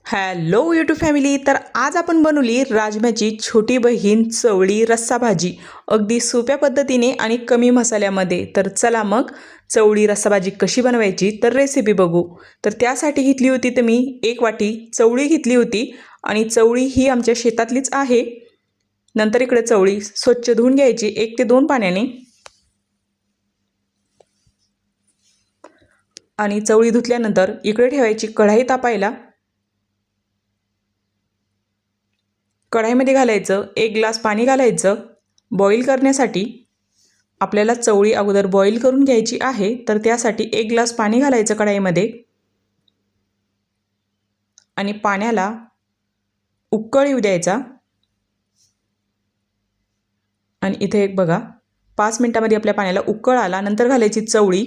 Hello YouTube family. तर आज आपण बनवली राजम्याची छोटी बहीण चवळी रस्सा भाजी, अगदी सोप्या पद्धतीने आणि कमी मसाल्यामध्ये. तर चला मग चवळी रस्सा भाजी कशी बनवायची तर रेसिपी बघू. तर त्यासाठी घेतली होती तर मी 1 वाटी चवळी घेतली होती आणि चवळी ही आमच्या शेतातलीच आहे. नंतर इकडे चवळी स्वच्छ धुवून घ्यायची 1 ते 2 पाण्याने. आणि चवळी धुतल्यानंतर इकडे ठेवायची कढाई तापायला. कढाईमध्ये घालायचं 1 ग्लास पाणी घालायचं बॉईल करण्यासाठी. आपल्याला चवळी अगोदर बॉईल करून घ्यायची आहे, तर त्यासाठी 1 ग्लास पाणी घालायचं कढाईमध्ये आणि पाण्याला उकळ येऊ द्यायचा. आणि इथे एक बघा 5 मिनिटांमध्ये आपल्या पाण्याला उकळ आला. नंतर घालायची चवळी.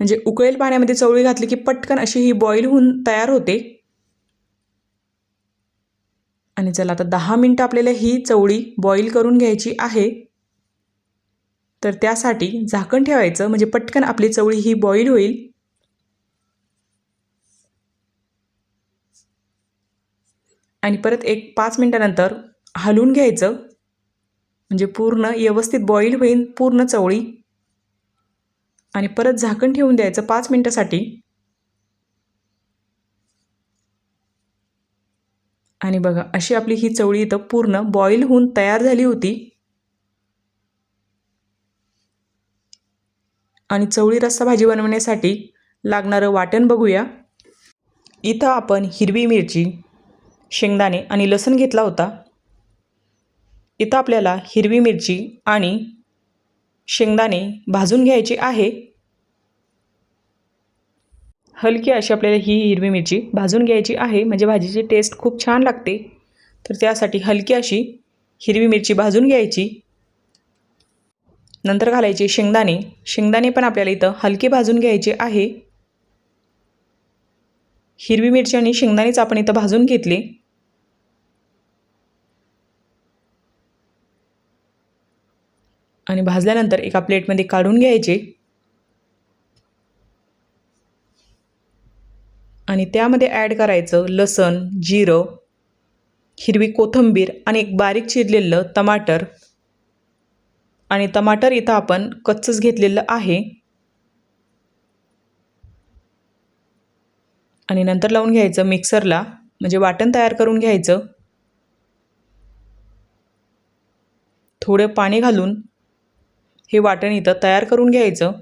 म्हणजे उकळेल पाण्यामध्ये चवळी घातली की पटकन अशी ही बॉईल होऊन तयार होते. आणि चला आता 10 मिनिटं आपल्याला ही चवळी बॉईल करून घ्यायची आहे. तर त्यासाठी झाकण ठेवायचं म्हणजे पटकन आपली चवळी ही बॉईल होईल. आणि परत एक 5 मिनिटानंतर हलवून घ्यायचं म्हणजे पूर्ण व्यवस्थित बॉईल होईल पूर्ण चवळी. आणि परत झाकण ठेवून द्यायचं 5 मिनिटासाठी. आणि बघा अशी आपली ही चवळी इथं पूर्ण बॉईल होऊन तयार झाली होती. आणि चवळी रस्सा भाजी बनवण्यासाठी लागणारं वाटण बघूया. इथं आपण हिरवी मिरची, शेंगदाणे आणि लसूण घेतला होता. इथं आपल्याला हिरवी मिरची आणि शेंगदाणे भाजून घ्यायचे आहे. हलकी अशी आपल्याला ही हिरवी मिरची भाजून घ्यायची आहे म्हणजे भाजीची टेस्ट खूप छान लागते. तर त्यासाठी हलकी अशी हिरवी मिरची भाजून घ्यायची. नंतर घालायचे शेंगदाणे. शेंगदाणे पण आपल्याला इथं हलके भाजून घ्यायचे आहे. हिरवी मिरची आणि शेंगदाणेच आपण इथं भाजून घेतले. आणि भाजल्यानंतर एका प्लेटमध्ये काढून घ्यायचे. आणि त्यामध्ये ॲड करायचं लसूण, जिरं, हिरवी कोथिंबीर आणि एक बारीक चिरलेलं टमाटर. आणि टमाटर इथं आपण कच्चंच घेतलेलं आहे. आणि नंतर लावून घ्यायचं मिक्सरला म्हणजे वाटण तयार करून घ्यायचं. थोडं पाणी घालून हे वाटण इथं तयार करून घ्यायचं.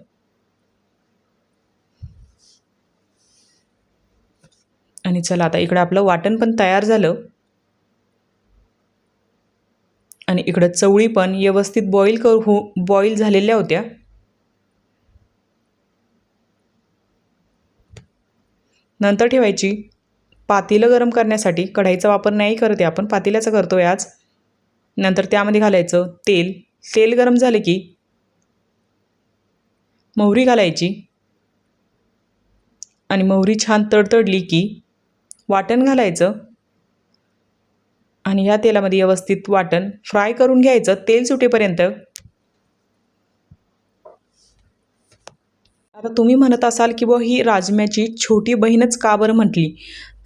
आणि चला आता इकडं आपलं वाटण पण तयार झालं. आणि इकडं चवळी पण व्यवस्थित बॉईल झालेल्या होत्या. नंतर ठेवायची पातेलं गरम करण्यासाठी. कढईचा वापर नाही करत आहे आपण, पातेल्याचा करतो आहे आज. नंतर त्यामध्ये घालायचं तेल. तेल गरम झाले की मोहरी घालायची. आणि मोहरी छान तडतडली की वाटण घालायचं. आणि या तेलामध्ये व्यवस्थित वाटण फ्राय करून घ्यायचं तेल सुटेपर्यंत. आता तुम्ही म्हणत असाल की बुवा ही राजम्याची छोटी बहीणच का बरं म्हटली.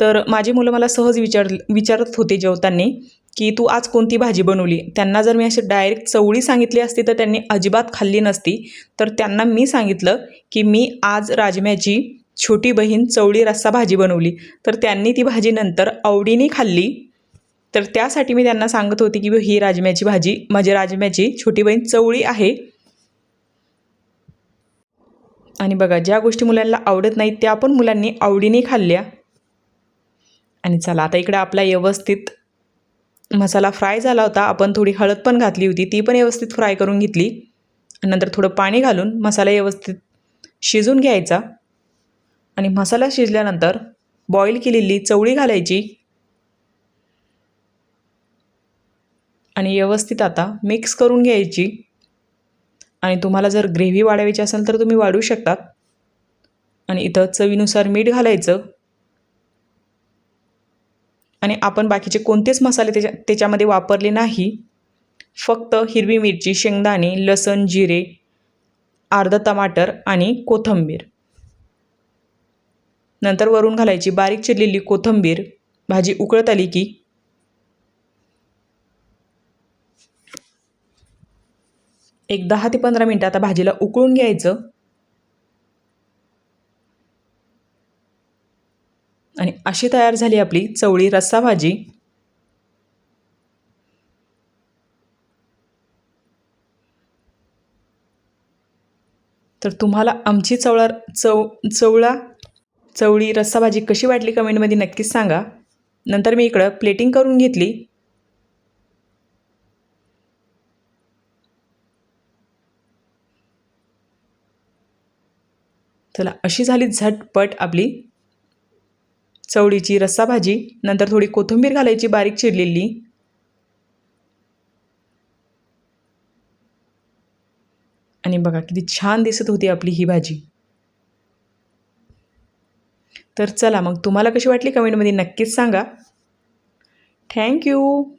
तर माझी मुलं मला सहज विचारत होते जेवताना की तू आज कोणती भाजी बनवली. त्यांना जर मी अशी डायरेक्ट चवळी सांगितली असती तर त्यांनी अजिबात खाल्ली नसती. तर त्यांना मी सांगितलं की मी आज राजम्याची छोटी बहीण चवळी रस्सा भाजी बनवली. तर त्यांनी ती भाजी नंतर आवडीने खाल्ली. तर त्यासाठी मी त्यांना सांगत होती की ही राजम्याची भाजी म्हणजे राजम्याची छोटी बहीण चवळी आहे. आणि बघा ज्या गोष्टी मुलांना आवडत नाहीत त्या पण मुलांनी आवडीने खाल्ल्या. आणि चला आता इकडे आपला व्यवस्थित मसाला फ्राय झाला होता. आपण थोडी हळद पण घातली होती, ती पण व्यवस्थित फ्राय करून घेतली. नंतर थोडं पाणी घालून मसाला व्यवस्थित शिजून घ्यायचा. आणि मसाला शिजल्यानंतर बॉईल केलेली चवळी घालायची. आणि व्यवस्थित आता मिक्स करून घ्यायची. आणि तुम्हाला जर ग्रेव्ही वाढवायची असेल तर तुम्ही वाढवू शकतात. आणि इथं चवीनुसार मीठ घालायचं. आणि आपण बाकीचे कोणतेच मसाले त्याच्यामध्ये वापरले नाही. फक्त हिरवी मिरची, शेंगदाणे, लसूण, जिरे, अर्धा टमाटर आणि कोथिंबीर. नंतर वरून घालायची बारीक चिरलेली कोथिंबीर. भाजी उकळत आली की एक 10 ते 15 मिनटं आता भाजीला उकळून घ्यायचं. आणि अशी तयार झाली आपली चवळी रस्सा भाजी. तर तुम्हाला आमची चवळी रस्सा भाजी कशी वाटली कमेंटमध्ये नक्कीच सांगा. नंतर मी इकडं प्लेटिंग करून घेतली. चला अशी झाली झटपट आपली चवळीची रस्सा भाजी. नंतर थोडी कोथिंबीर घालायची बारीक चिरलेली. आणि बघा किती छान दिसत होती आपली ही भाजी. तर चला मग तुम्हाला कशी वाटली कमेंटमध्ये नक्कीच सांगा. थँक्यू.